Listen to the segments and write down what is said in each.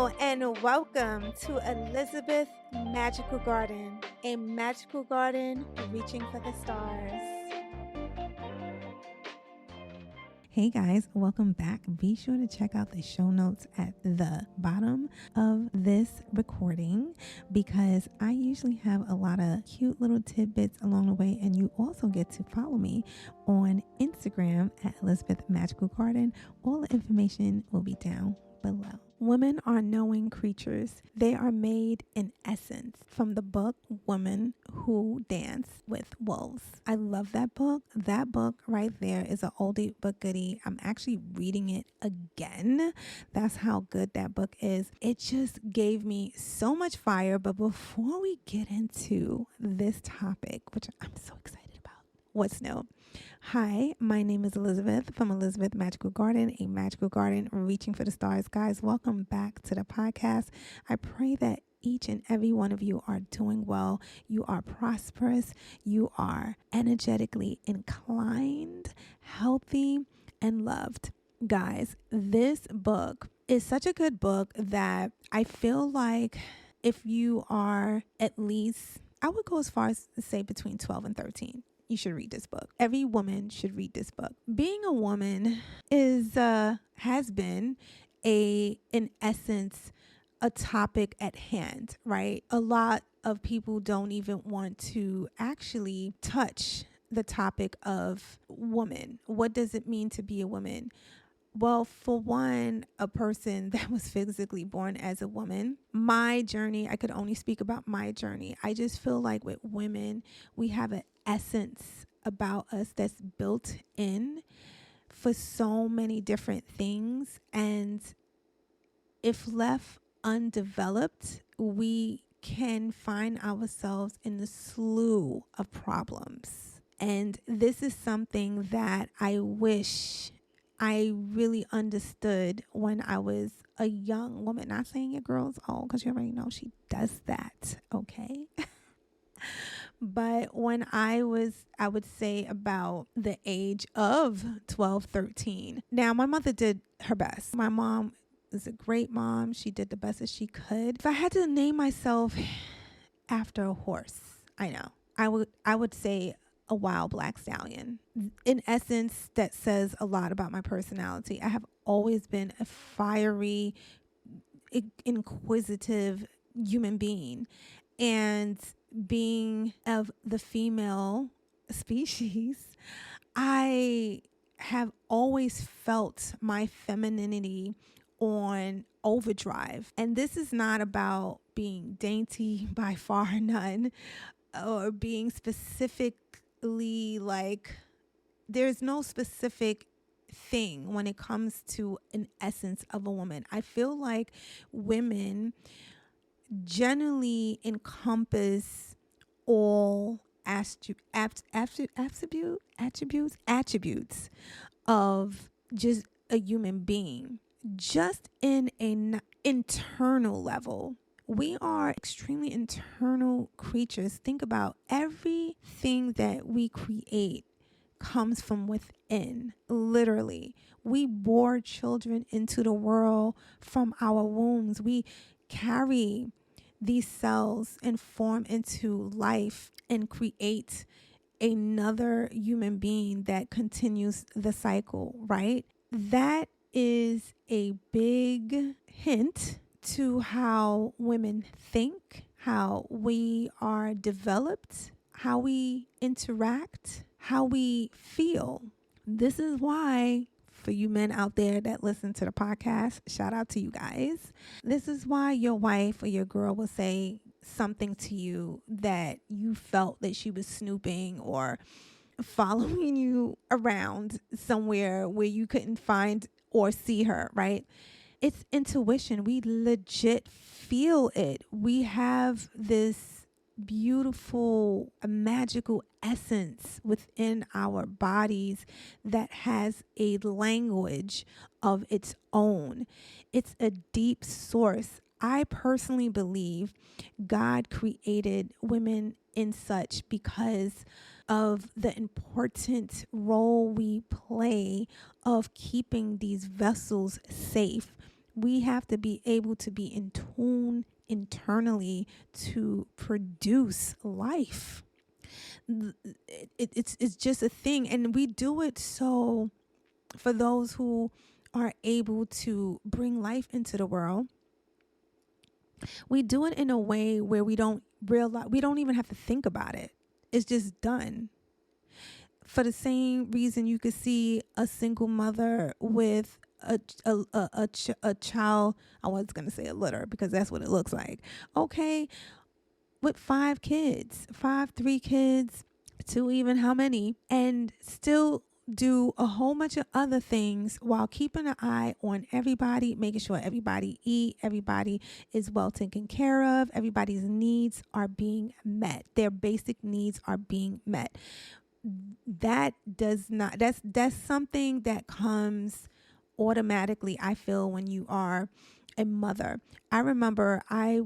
Hello and welcome to Elizabeth Magical Garden, a magical garden reaching for the stars. Hey guys, welcome back. Be sure to check out the show notes at the bottom of this recording because I usually have a lot of cute little tidbits along the way, and you also get to follow me on Instagram at Elizabeth Magical Garden. All the information will be down below. Women are knowing creatures. They are made in essence, from the book Women Who Dance with Wolves. I love that book. That book right there is an oldie but goodie. I'm actually reading it again. That's how good that book is. It just gave me so much fire. But before we get into this topic, which I'm so excited about, what's new? Hi, my name is Elizabeth from Elizabeth Magical Garden, a magical garden reaching for the stars. Guys, welcome back to the podcast. I pray that each and every one of you are doing well. You are prosperous. You are energetically inclined, healthy, and loved. Guys, this book is such a good book that I feel like if you are at least, I would go as far as to say between 12 and 13. You should read this book. Every woman should read this book. Being a woman has been in essence, a topic at hand, right? A lot of people don't even want to actually touch the topic of woman. What does it mean to be a woman? Well, for one, a person that was physically born as a woman, my journey, I could only speak about my journey. I just feel like with women, we have an essence about us that's built in for so many different things. And if left undeveloped, we can find ourselves in a slew of problems. And this is something that I wish I really understood when I was a young woman. Not saying your girl's old, because you already know she does that, okay? But when I would say about the age of 12, 13. Now, my mother did her best. My mom is a great mom. She did the best that she could. If I had to name myself after a horse, I know, I would say a wild black stallion. In essence, that says a lot about my personality. I have always been a fiery, inquisitive human being. And being of the female species, I have always felt my femininity on overdrive. And this is not about being dainty, by far none, or being specifically like, there's no specific thing when it comes to an essence of a woman. I feel like women generally encompass all attributes of just a human being, just in an internal level. We are extremely internal creatures. Think about everything that we create comes from within, literally. We bore children into the world from our wombs. We carry these cells and form into life and create another human being that continues the cycle, right? That is a big hint to how women think, how we are developed, how we interact, how we feel. This is why, for you men out there that listen to the podcast, shout out to you guys. This is why your wife or your girl will say something to you that you felt that she was snooping or following you around somewhere where you couldn't find or see her, right? It's intuition. We legit feel it. We have this beautiful, magical essence within our bodies that has a language of its own. It's a deep source. I personally believe God created women in such because of the important role we play of keeping these vessels safe We have to be able to be in tune internally to produce life. It's just a thing. And we do it so for those who are able to bring life into the world. We do it in a way where we don't realize, we don't even have to think about it. It's just done. For the same reason you could see a single mother with a child, I was going to say a litter because that's what it looks like. Okay, with 5 kids, 3 kids, 2 even how many, and still do a whole bunch of other things while keeping an eye on everybody, making sure everybody eat, everybody is well taken care of, everybody's needs are being met, their basic needs are being met. That's something that comes automatically, I feel, when you are a mother. I remember I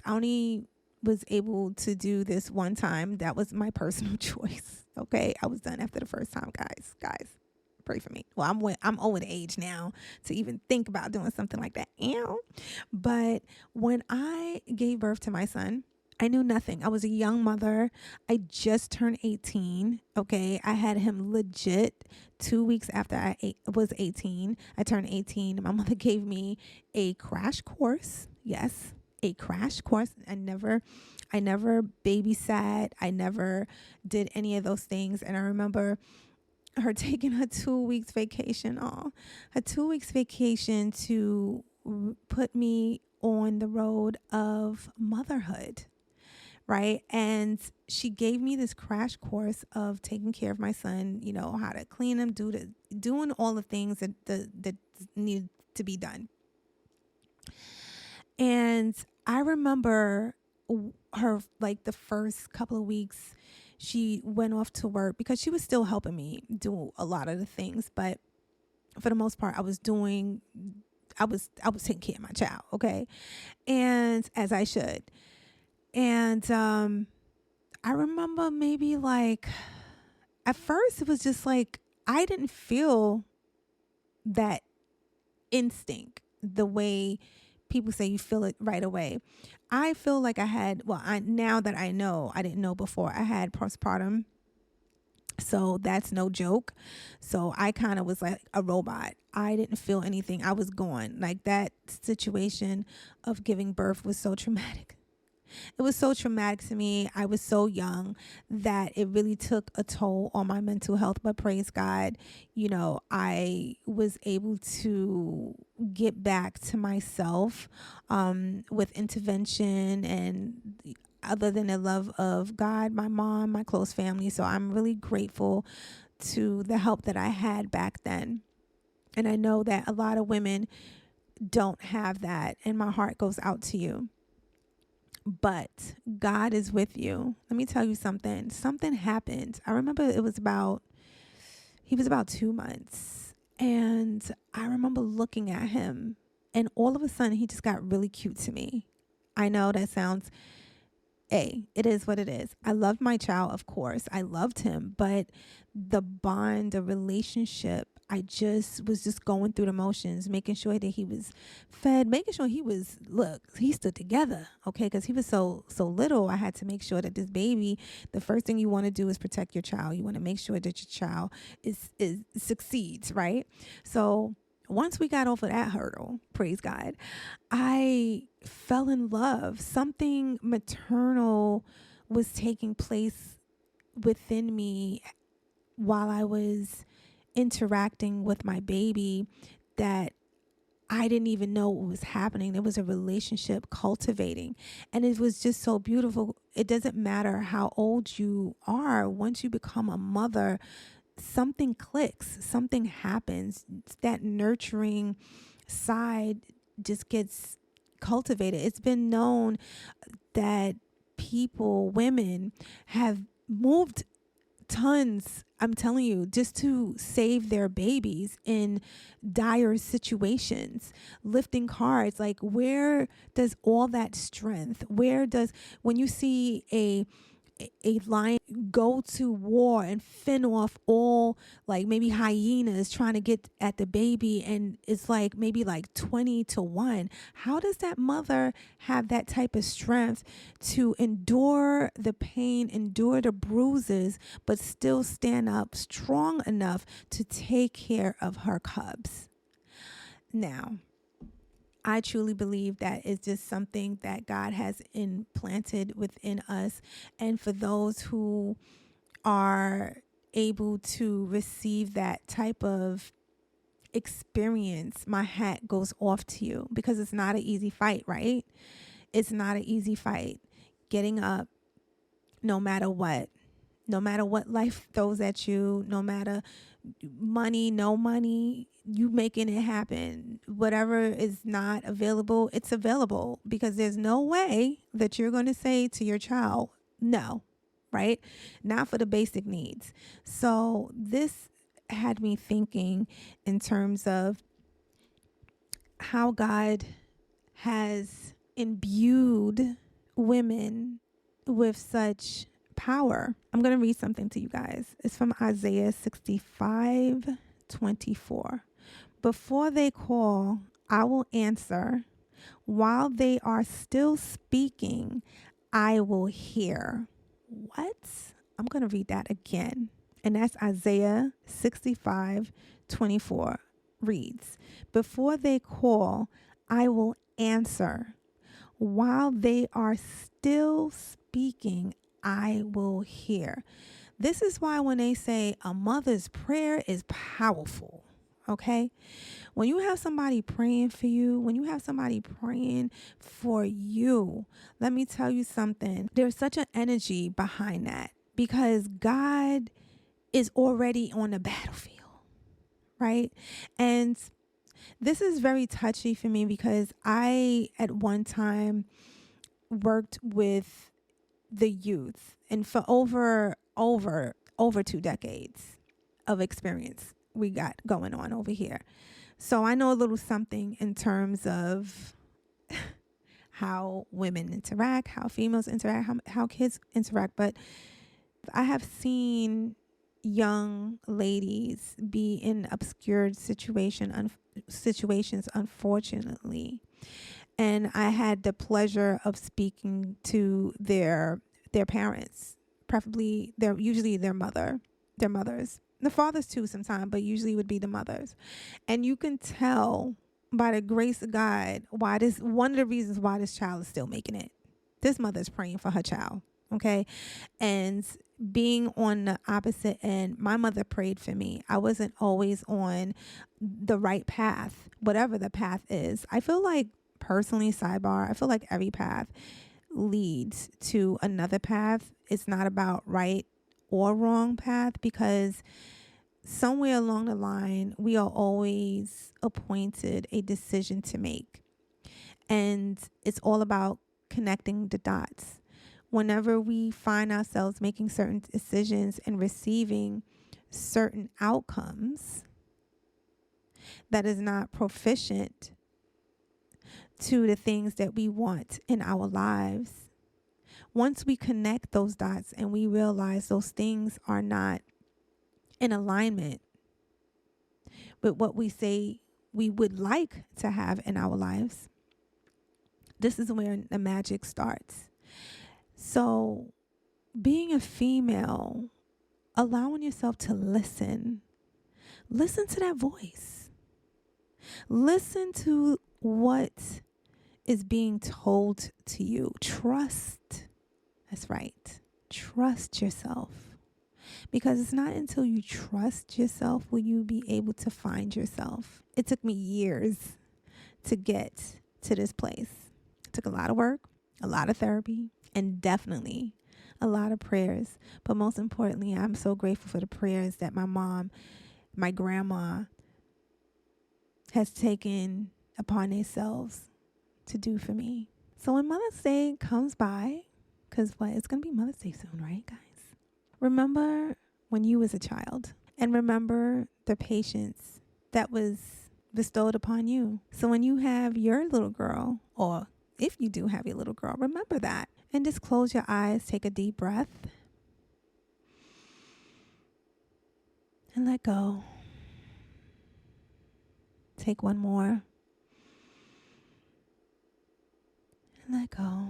only was able to do this one time. That was my personal choice. Okay, I was done after the first time, guys. Pray for me. Well, I'm over the age now to even think about doing something like that. But when I gave birth to my son, I knew nothing. I was a young mother. I just turned 18. Okay. I had him legit 2 weeks after I was 18. I turned 18. My mother gave me a crash course. Yes, a crash course. I never babysat. I never did any of those things. And I remember her taking her 2 weeks vacation, her 2 weeks vacation to put me on the road of motherhood. Right. And she gave me this crash course of taking care of my son, how to clean him, doing all the things that need to be done. And I remember her, like, the first couple of weeks, she went off to work because she was still helping me do a lot of the things. But for the most part, I was taking care of my child. Okay. And as I should. And I remember maybe, like, at first it was just like I didn't feel that instinct the way people say you feel it right away. I feel like I had, now that I know, I didn't know before, I had postpartum. So that's no joke. So I kind of was like a robot. I didn't feel anything. I was gone. Like, that situation of giving birth was so traumatic. It was so traumatic to me. I was so young that it really took a toll on my mental health. But praise God, I was able to get back to myself with intervention and other than the love of God, my mom, my close family. So I'm really grateful to the help that I had back then. And I know that a lot of women don't have that. And my heart goes out to you. But God is with you. Let me tell you something. Something happened. I remember he was about 2 months. And I remember looking at him. And all of a sudden, he just got really cute to me. I know that sounds, it is what it is. I loved my child, of course. I loved him. But the bond, the relationship, I was just going through the motions, making sure that he was fed, making sure he stood together, okay? Because he was so little. I had to make sure that this baby, the first thing you want to do is protect your child. You want to make sure that your child succeeds, right? So once we got over that hurdle, praise God, I fell in love. Something maternal was taking place within me while I was interacting with my baby that I didn't even know what was happening. There was a relationship cultivating, and it was just so beautiful. It doesn't matter how old you are. Once you become a mother, something clicks, something happens. That nurturing side just gets cultivated. It's been known that women have moved tons, I'm telling you, just to save their babies in dire situations, lifting cars. Like, where does all that strength, when you see a lion go to war and fend off all, like maybe hyenas trying to get at the baby, and it's like maybe like 20-1. How does that mother have that type of strength to endure the pain, endure the bruises, but still stand up strong enough to take care of her cubs? Now, I truly believe that is just something that God has implanted within us. And for those who are able to receive that type of experience, my hat goes off to you, because it's not an easy fight, right? It's not an easy fight. Getting up no matter what life throws at you, no matter money, no money, you making it happen. Whatever is not available, it's available, because there's no way that you're going to say to your child, no, right? Not for the basic needs. So this had me thinking in terms of how God has imbued women with such power. I'm going to read something to you guys. It's from Isaiah 65:24. Before they call, I will answer. While they are still speaking, I will hear. What? I'm going to read that again. And that's Isaiah 65:24 reads, before they call, I will answer. While they are still speaking, I will hear. This is why when they say a mother's prayer is powerful, okay? When you have somebody praying for you, when you have somebody praying for you, let me tell you something. There's such an energy behind that, because God is already on the battlefield, right? And this is very touchy for me, because I, at one time, worked with the youth, and for over 2 decades of experience we got going on over here. So I know a little something in terms of how women interact, how females interact, how kids interact. But I have seen young ladies be in obscured situations, unfortunately. And I had the pleasure of speaking to their parents, preferably usually their mothers, the fathers too sometimes, but usually would be the mothers. And you can tell by the grace of God one of the reasons why this child is still making it. This mother is praying for her child, okay? And being on the opposite end, my mother prayed for me. I wasn't always on the right path, whatever the path is. I feel like, personally, sidebar, I feel like every path leads to another path. It's not about right or wrong path, because somewhere along the line, we are always appointed a decision to make. And it's all about connecting the dots. Whenever we find ourselves making certain decisions and receiving certain outcomes that is not proficient to the things that we want in our lives, once we connect those dots and we realize those things are not in alignment with what we say we would like to have in our lives, this is where the magic starts. So being a female, allowing yourself to listen to that voice. Listen to what is being told to you. Trust. That's right. Trust yourself. Because it's not until you trust yourself will you be able to find yourself. It took me years to get to this place. It took a lot of work, a lot of therapy, and definitely a lot of prayers. But most importantly, I'm so grateful for the prayers that my mom, my grandma, has taken upon themselves to do for me. So when Mother's Day comes by, because it's going to be Mother's Day soon, right, guys? Remember when you was a child, and remember the patience that was bestowed upon you. So when you have your little girl, or if you do have your little girl, remember that. And just close your eyes, take a deep breath, and let go. Take one more, and let go.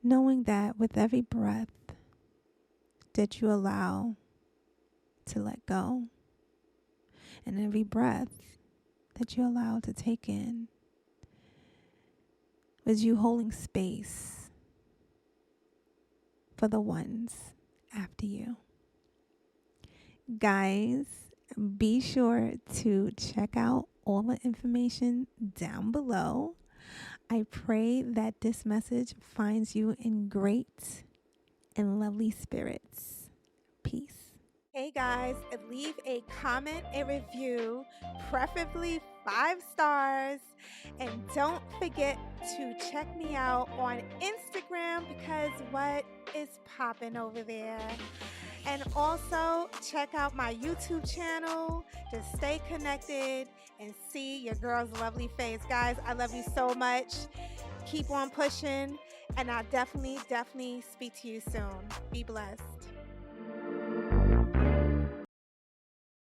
Knowing that with every breath that you allow to let go, and every breath that you allow to take in, is you holding space for the ones after you. Guys, be sure to check out all the information down below. I pray that this message finds you in great and lovely spirits. Peace. Hey guys, leave a comment, a review, preferably 5 stars. And don't forget to check me out on Instagram because what is popping over there. And also check out my YouTube channel to stay connected and see your girl's lovely face. Guys, I love you so much. Keep on pushing, and I'll definitely speak to you soon. Be blessed.